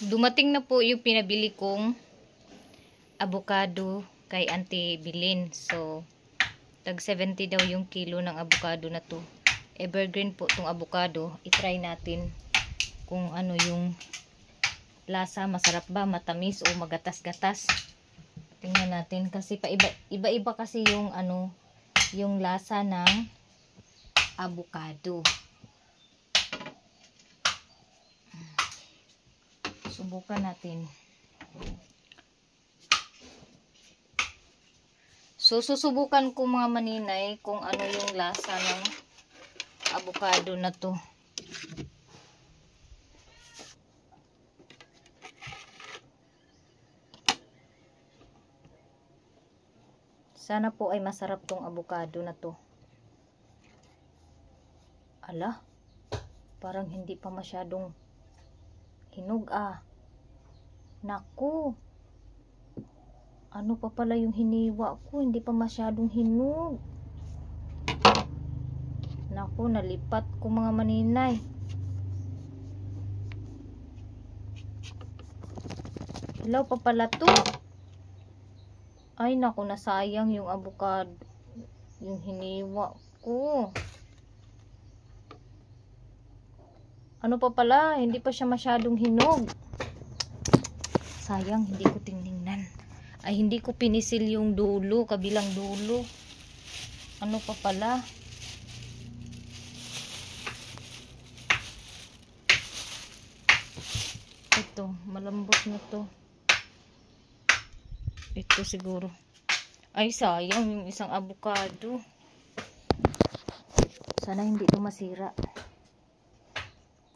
Dumating na po yung pinabili kong avocado kay Auntie Bilin. So, tag 70 daw yung kilo ng avocado na to. Evergreen po tong avocado. I-try natin kung ano yung lasa. Masarap ba? Matamis o magatas-gatas? Tingnan natin kasi iba-iba kasi yung ano, yung lasa ng avocado. Subukan natin. So, susubukan ko mga maninay kung ano yung lasa ng avocado na to. Sana po ay masarap tong avocado na to. Ala, parang hindi pa masyadong hinog ah. Naku, ano pa pala yung hiniwa ko, hindi pa masyadong hinog. Naku, nalipat ko mga maninay. Hilaw pa pala to. Ay naku, nasayang yung avocado, yung hiniwa ko. Ano pa pala, hindi pa siya masyadong hinog. Sayang, hindi ko tinignan. Ay, hindi ko pinisil yung dulo, kabilang dulo. Ano pa pala? Ito, malambot na to. Ito siguro. Ay, sayang yung isang avocado. Sana hindi ito masira.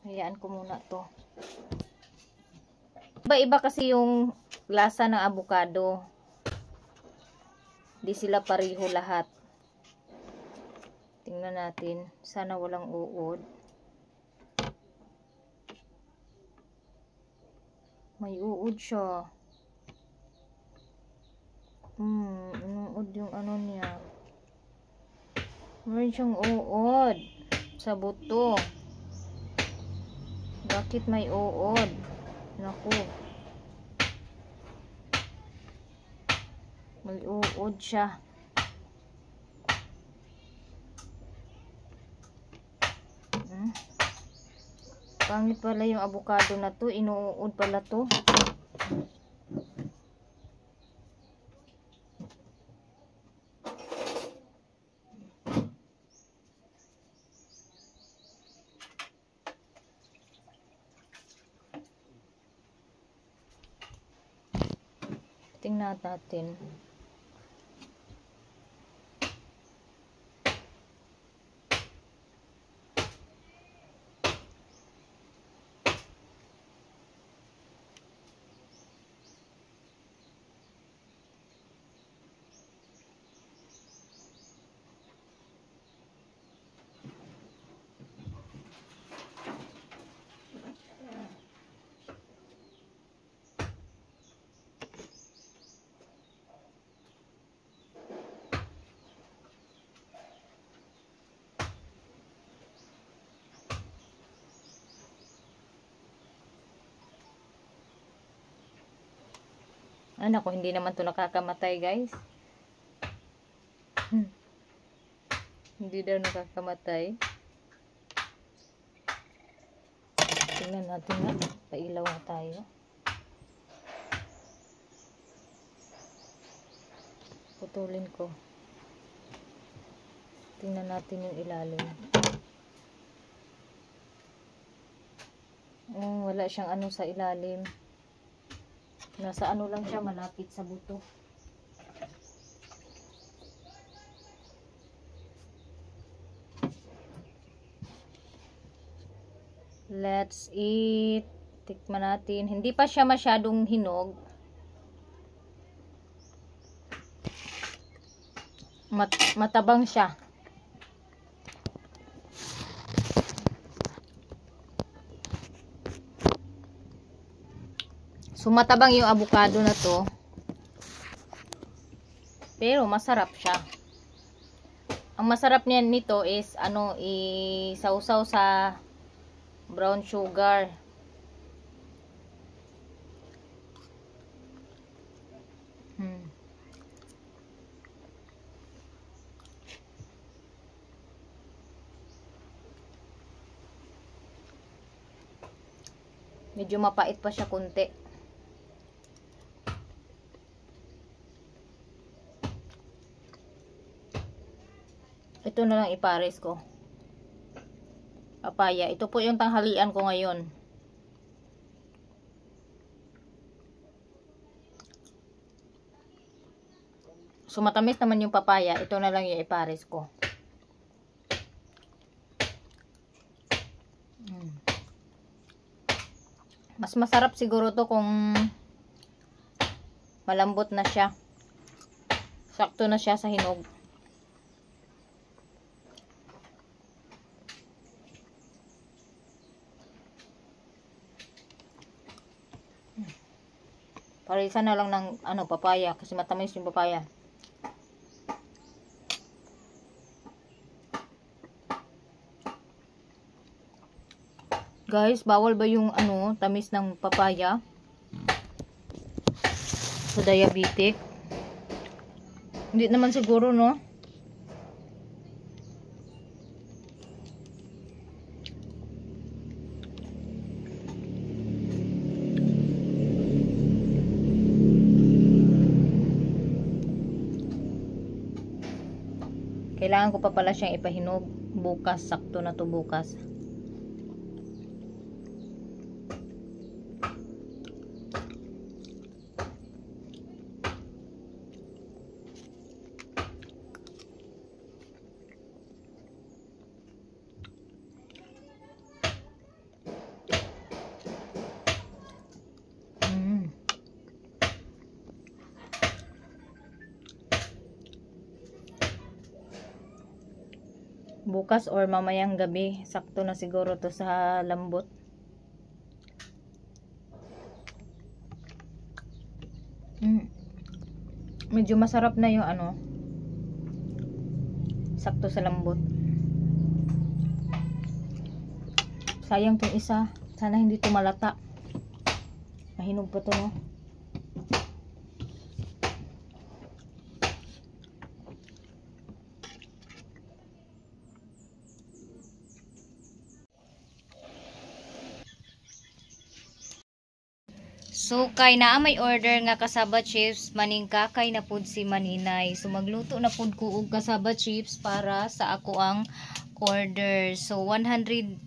Hayaan ko muna to. Iba-iba kasi yung lasa ng avocado. Di sila pareho lahat. Tingnan natin. Sana walang uod. May uod siya. Uod yung ano niya. Meron siyang uod sa buto. Bakit may uod? Naku. May uod siya. Pangit pala yung avocado na to. Inuud pala to. Tingnan natin. Ko, hindi naman to nakakamatay, guys. Hindi daw nakakamatay. Tingnan natin na. Pailaw na tayo. Putulin ko. Tingnan natin yung ilalim. Wala siyang ano sa ilalim. Nasa ano lang siya, malapit sa buto. Let's eat. Tikman natin. Hindi pa siya masyadong hinog. Matabang siya. So, matabang yung avocado na to. Pero, masarap siya. Ang masarap niyan nito is, isawsaw sa brown sugar. Medyo mapait pa siya kunti. Ito na lang ipares ko. Papaya. Ito po yung tanghalian ko ngayon. So matamis naman yung papaya. Ito na lang yung ipares ko. Mas masarap siguro to kung malambot na siya. Sakto na siya sa hinog. Parisan na lang ng papaya kasi matamis yung papaya. Guys, bawal ba yung tamis ng papaya sa diabetic? Hindi naman siguro, no? Kailangan ko pa pala siyang ipahinog bukas. Sakto na to bukas. Bukas or mamayang gabi, sakto na siguro to sa lambot. Medyo masarap na yung sakto sa lambot. Sayang tong isa, sana hindi to malata. Mahinog pa to, no? So kay naa may order nga kasaba chips, maning kakay na pud si Maninay. So magluto na pud ko og kasaba chips para sa ako ang order. So 120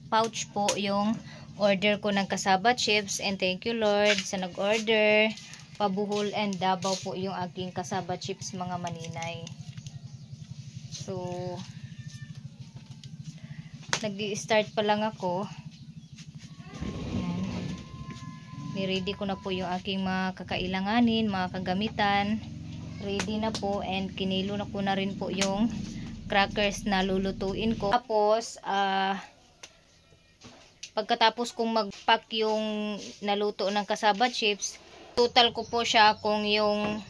pouch po yung order ko ng kasaba chips, and thank you Lord sa nag-order. Pabuhol and Davao po yung aking kasaba chips mga Maninay. So nag-i-start pa lang ako. Ni-ready ko na po yung aking mga kakailanganin, mga kagamitan. Ready na po, and kinilo na ko na rin po yung crackers na lulutuin ko. Tapos, pagkatapos kong mag-pack yung naluto ng kasaba chips, total ko po siya kung yung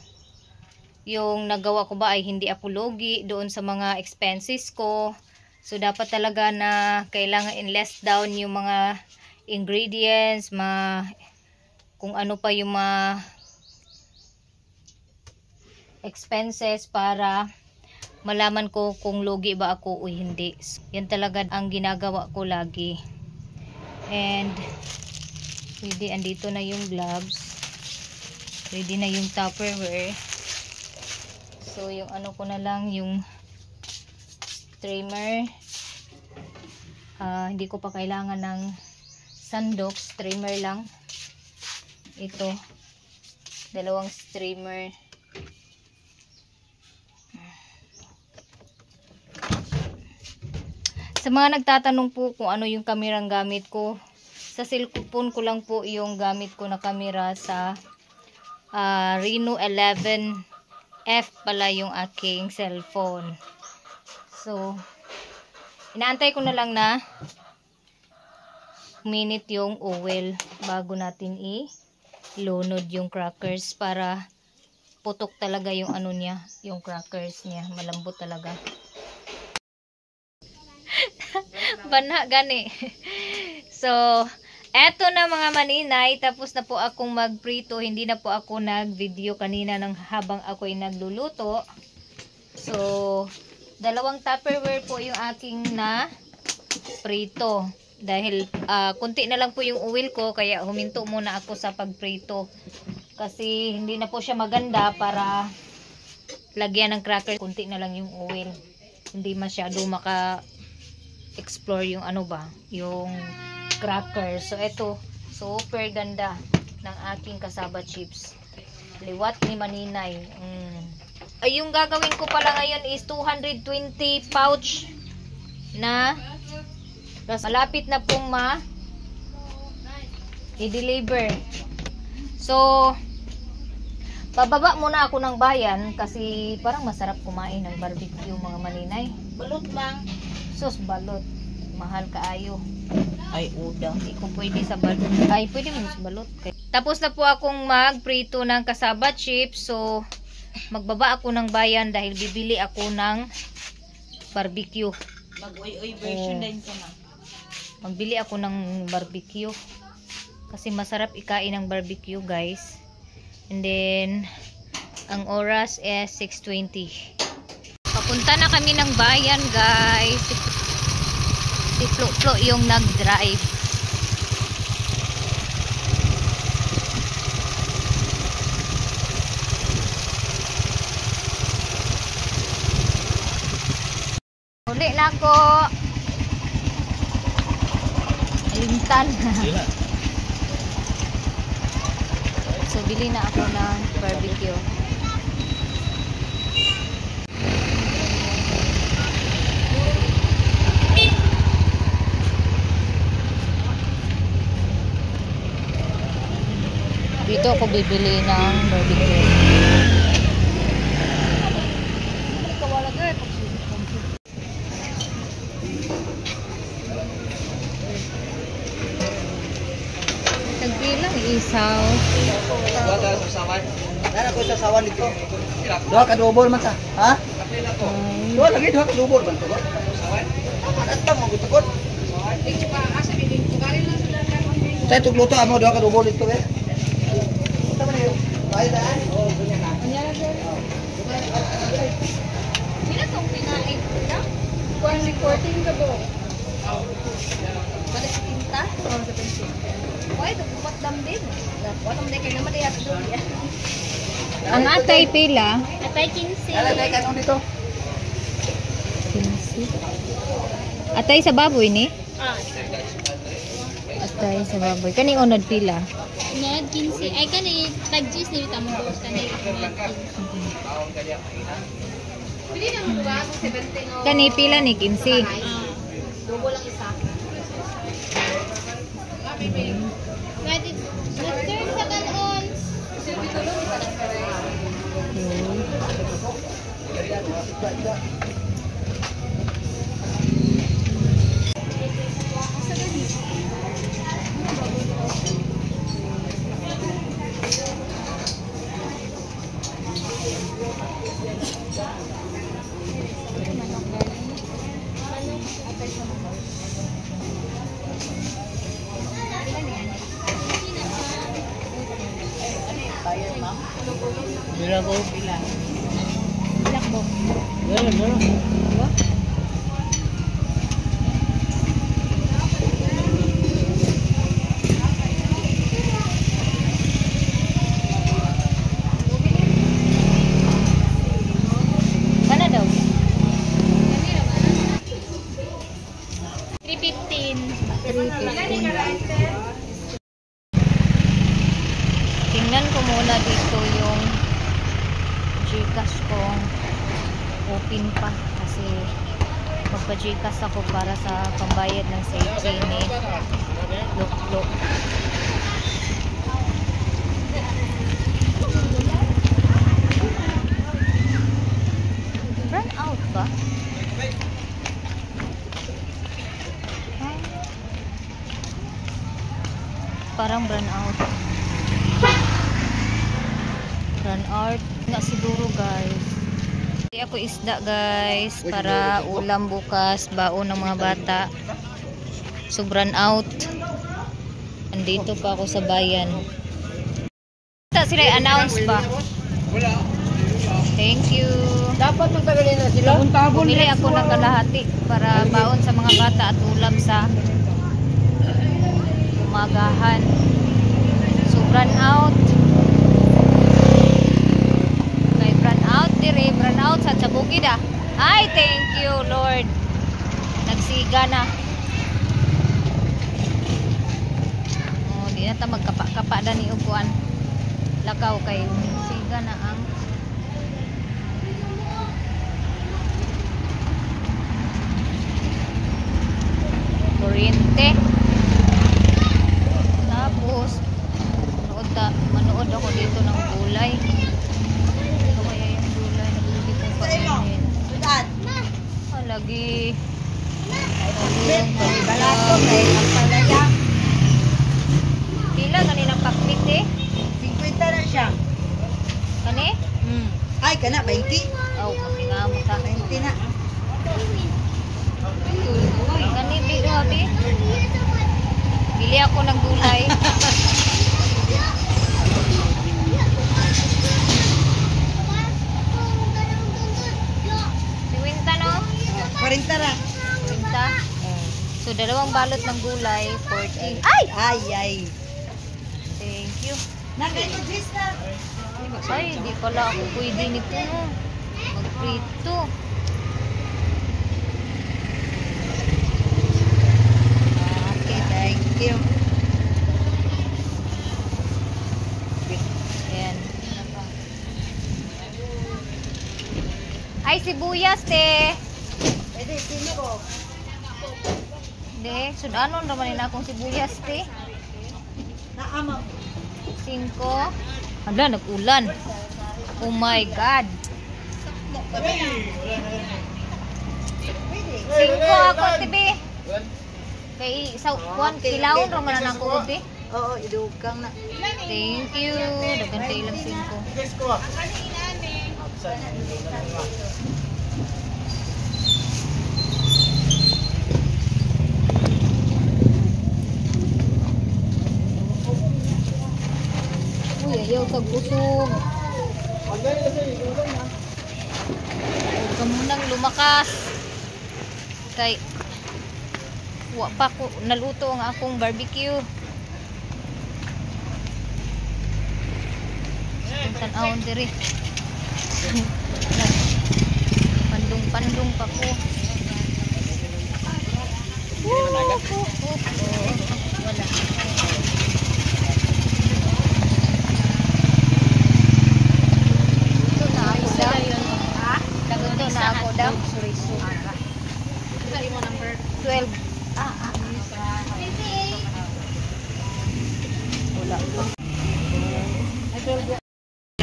nagawa ko ba ay hindi ako lugi doon sa mga expenses ko. So, dapat talaga na kailangan in-less down yung mga ingredients, kung ano pa yung mga expenses para malaman ko kung lugi ba ako o hindi. Yan talaga ang ginagawa ko lagi. And ready, andito na yung gloves. Ready na yung Tupperware. So yung ko na lang yung trimmer. Hindi ko pa kailangan ng sandok, trimmer lang. Ito, dalawang streamer. Sa mga nagtatanong po kung ano yung kamerang gamit ko, sa cellphone ko lang po yung gamit ko na kamera. Sa Reno 11F pala yung aking cellphone. So, inaantay ko na lang na minute yung oil bago natin ilunod yung crackers para putok talaga yung niya, yung crackers niya, malambot talaga. Bana gani. So, eto na mga Maninay, tapos na po akong magprito. Hindi na po ako nag-video kanina habang ako'y nagluluto. So, dalawang Tupperware po yung aking na prito. Dahil kunti na lang po yung oil ko, kaya huminto muna ako sa pagprito. Kasi hindi na po siya maganda para lagyan ng cracker. Kunti na lang yung oil. Hindi masyado maka-explore yung ano ba, yung cracker. So ito, super ganda ng aking kasaba chips. Liwat ni Maninay. Ay, yung gagawin ko pala ngayon is 220 pouch na malapit na pong i-deliver. So, bababa muna ako ng bayan kasi parang masarap kumain ng barbecue mga Maninay. Balot lang. Sus, balot. Mahal kaayo. Ay, udang. Hindi ko pwede sa balot. Ay, pwede mo sa balot. Tapos na po akong magprito ng kasaba chips. So, magbaba ako ng bayan dahil bibili ako ng barbecue. Mag-uy-uy version din ko na. Magbili ako ng barbecue. Kasi masarap ikain ng barbecue, guys. And then, ang oras is 6:20. Papunta na kami ng bayan, guys. Si Flo yung nag-drive. Uli na ako. Alimtan. So, bili na ako ng barbecue. Dito ako bibili ng barbecue. Tagbilang isaw. Nana ko sa sawan dito. Doha ka double man ta. Ha? Doha lagi doha ka double man to. Atang mo gutukod. Tay tugluto amo doha ka double dito eh. Tama niyo. Bay daan. Oh, gunya na. Sino tong pinaig na? Kung recording ka bo. Balik sa tinta? Oo, sa tinta. Why, tubumat dam din. Walang din kayo naman dito doon. Ang atay pila? Atay 15. Ala tay kanon dito. 15. Atay sa baboy ni? Atay sa baboy. Kani unod pila? Nod 15. Ay kani tag cheese ni tamo dos kani. Pili na mo ba 17 o? Kani pila ni 15. Dubo lang isa. Pwede return sa kanon. Silbi tulong kita lang pare. Bila ko pila. Lakbo. Meron. Mana daw? 315. Tingnan ko muna dito yung Gcash kong open pa kasi magpa-Gcash ako para sa pambayad ng safety ni Lok. Run out ba? Parang run out. Run out na siguro, guys. Hindi ako isda, guys, para ulam bukas, baon ng mga bata. So run out. Andito pa ako sa bayan. Sila announce ba? Thank you. Dapat magtagalin na sila. Bumili ako ng kalahati para baon sa mga bata at ulam sa Nasigahan. So, run out. Okay, run out dire. Run out sa bukid ah. Ay, thank you, Lord. Nagsiga na. Oh, di na ta magkapa-kapa na ni upuan. Lakaw kay siga na ang kuryente. Tapos manood ako dito ng gulay. Ito kaya yung gulay na pwede kong kainin. Lagi pila kaninang pakmit eh. 50 na siya. Kani? Ay, kana 20. Oh, makingamo ta. 20 na. Uy, kani bili abi. Bili ako ng gulay. Si Winta no? 40 ra. Winta. So dalawang balot ng gulay, 40. Ay! Ay. Thank you. Nakaito this na. Ay, di pala ako pwede nito. Magprito. Okay, thank you. Ayan. Ay, sibuyas, te. Pwede, sino ko? De, sudanon naman nila akong sibuyas, te. Naamam. 5. Hala, nag-ulan. Oh my God. 5 ako, tibi. Kay sa kuan kilawon ra man ako uti. Oo, idukang na. Thank you. Dagan kay ilang 5. Uy, ayaw kag busog. Huwag ka munang lumakas. Kay wa pa ko naluto ang akong barbecue. Tan-awon diri. Pandung-pandung pa ko. Wala. Ito na ako daw. Ito na ako daw. Sorry mo number 12. Wala.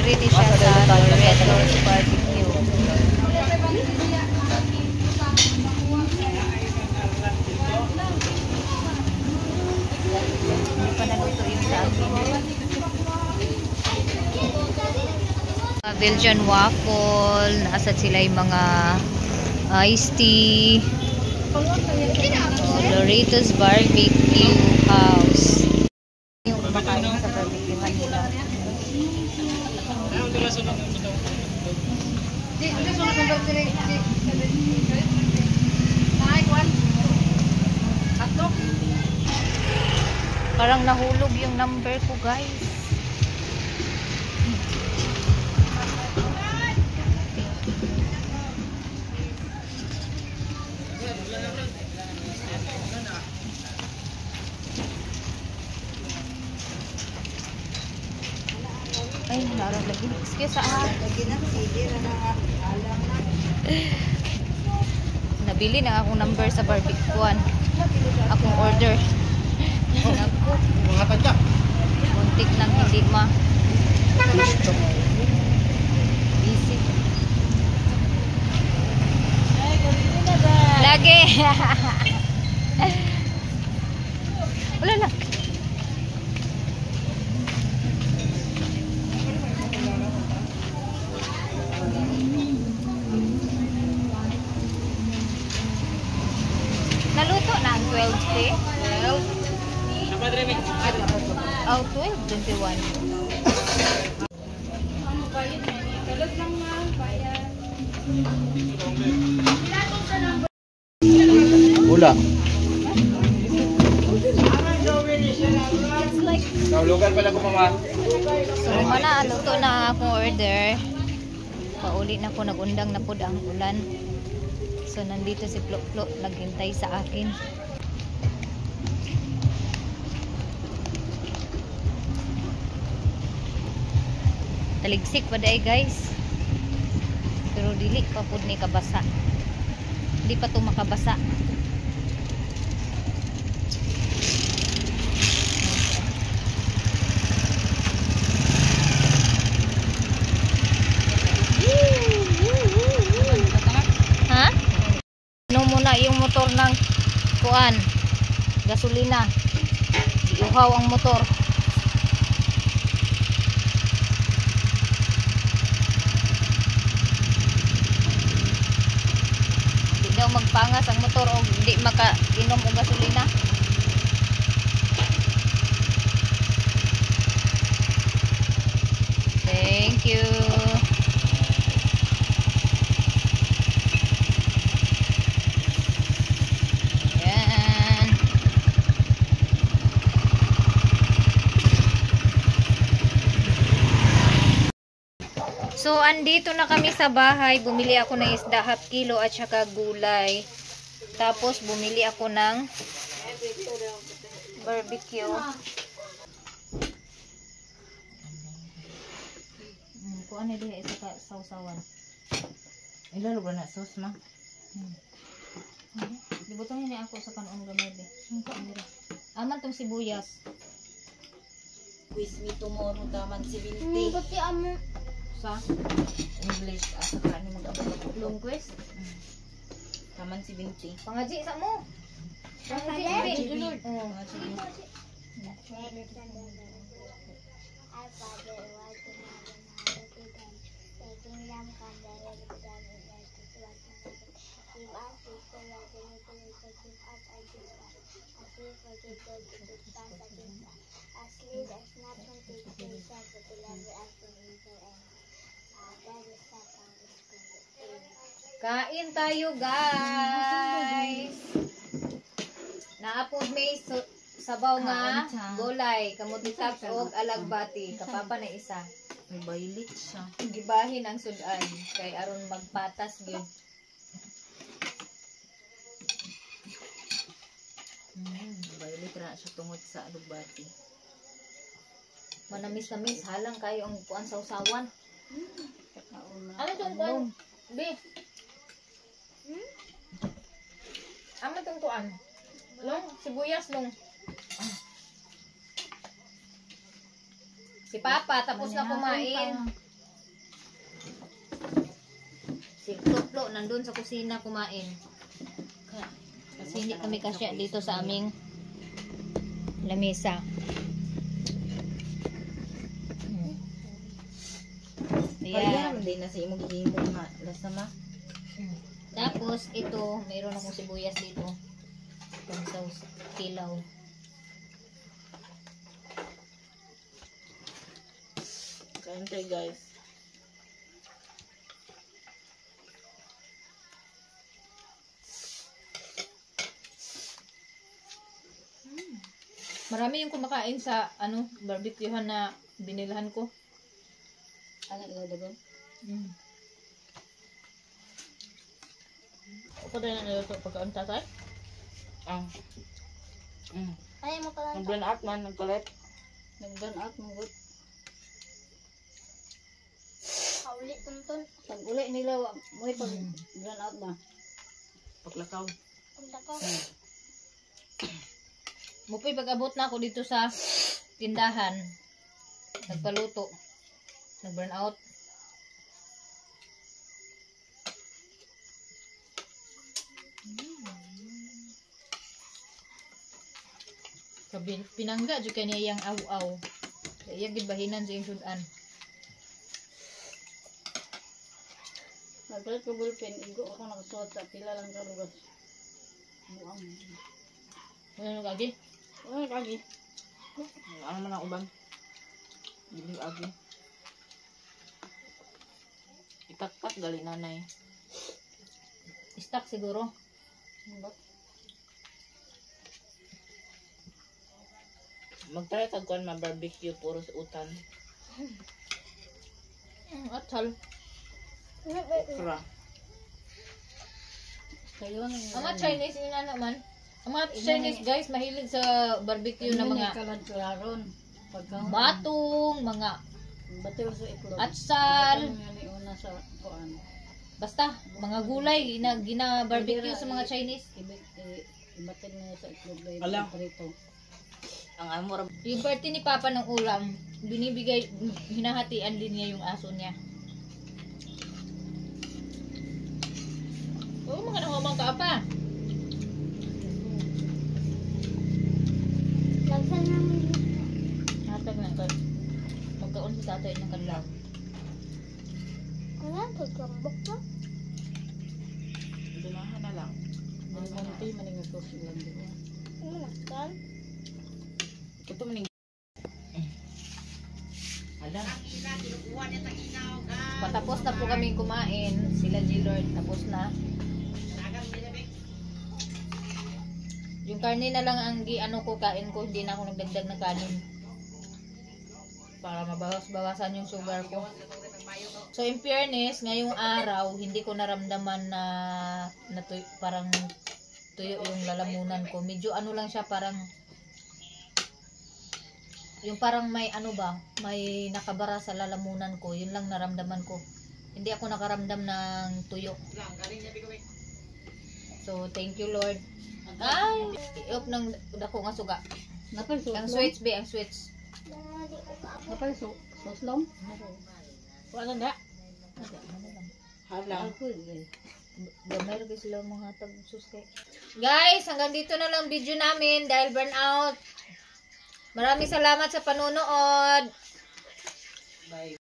Ready siya sa Doritos barbecue. Hindi pa naluto yung sa akin. Belgian waffle. Naasad sila yung mga iced tea. Doritos barbecue house. Yung kumakain sa barbecue nila. Parang nahulog yung number ko, guys. Ay, naroon lagi. Excuse ah. Lagi na, sige na alam na. Nabili na akong number sa barbecuean. Akong order. Ako. Mga tadya. Muntik nang hindi busy. Lagi. Wala na. Naluto na ang 12 day. 12. Oh, 12, 21. Wala. Mahulugan pala ko mama. So mana luto na akong order. Pauli na ko, nagundang na po ang ulan. So nandito si Plok Plok naghintay sa akin. Taligsik pa day guys. Pero dili pa pud ni kabasa. Hindi pa to makabasa. Ha? Ano muna yung motor ng kuan? Gasolina. Iuhaw ang motor. Hindi daw magpangas ang motor o hindi makainom o gasolina. Thank you. Yan. So, andito na kami sa bahay. Bumili ako ng isda, half kilo at saka gulay. Tapos, bumili ako ng barbecue. Kuan na din isa ka sausawan. Ilalo ba na sauce ma? Dibutang ni ako sa kanon gamay be. Aman tong sibuyas. Quiz me tomorrow taman si Pati amo. Sa English asa ka ni mag-abot long quest. taman si Binti. Pangaji sa mo. Pangaji? Julod. Oh. Kain tayo guys. Naapod may sabaw nga gulay, kamutitap og alagbati, kapapa na isa. May violet siya. Gibahin ang sudan kay aron magpatas gyud. Violet ra siya tungod sa alugbati. Manamis-namis halang kayo ang kuan sa usawan. Ano tong kuan? Be. Ano tong kuan? Long, sibuyas long. Si Papa tapos na kumain. Si Plok nandun sa kusina kumain. Kasi hindi kami kasya dito sa aming lamesa. Ayan, hindi na sa imong gihimo nga lasa ma. Tapos ito, mayroon akong sibuyas dito. Pang sauce kilaw. Kain tayo guys. Marami yung kumakain sa barbecuehan na binilahan ko. Ano iladagon? Ako din na nilito pagkaon tatay. Ay mo pala. Nag-burn out man, nag-collect. Nag-burn out mo good. Kauli tuntun. Pag uli nila, mo pag burn out na. Paglakaw. Punta ko. Mupoy pag-abot na ako dito sa tindahan. Nagpaluto. Nag-burn out. Pinangga jud kaniya yang aw-aw. Iya gid bahinan sa iyong sudan. Nagpalit ko ballpen. Igo ako nakasuot sa pila lang ka lugar. Buang. Ano kagi? Ano kagi? Ano man ang uban? Dili agi. Itaktak gali nanay. Stock siguro. Magtry kag kuan ma-barbecue puro sa utan. Atal. Okra. Kayo ang Ang mga Chinese yun na naman. Ang mga Chinese guys, mahilig sa barbecue na mga kalad-kalaron. Pagka batong, mga batil sa iklog. atsal, Yan una sa kuan. basta mga gulay gina-barbecue sa mga Chinese. Ibatin mo sa iklog dahil Ala. prito. Ang amor. Yung party ni Papa ng ulam, binibigay, hinahatian din niya yung aso niya. Oo, mga nahumang ka pa. Lagsan namin. Hatag na ka. Magkaon si tatay ng kanilang. Wala, pagkambok pa. Dumahan na lang. Munti maning ko silang dito. Ano naktan? Ito maning Alam. Patapos na po kami kumain. Sila G-Lord, tapos na. Yung karne na lang ang ano ko, kain ko. Hindi na ako nagdagdag ng kanin. Para mabawas-bawasan yung sugar ko. So in fairness, ngayong araw, hindi ko naramdaman na, parang tuyo yung lalamunan ko. Medyo ano lang siya, parang yung parang may ano ba, may nakabara sa lalamunan ko. Yun lang naramdaman ko. Hindi ako nakaramdam ng tuyo. So thank you Lord. Ay, iop ng dako nga suga. Napay so. Ang sweets be, ang sweets. Napay so. Soslom. Wala na. Hala. Gamay rin sila mga tag-suske. Guys, hanggang dito na lang video namin dahil burnout. Maraming salamat sa panonood. Bye.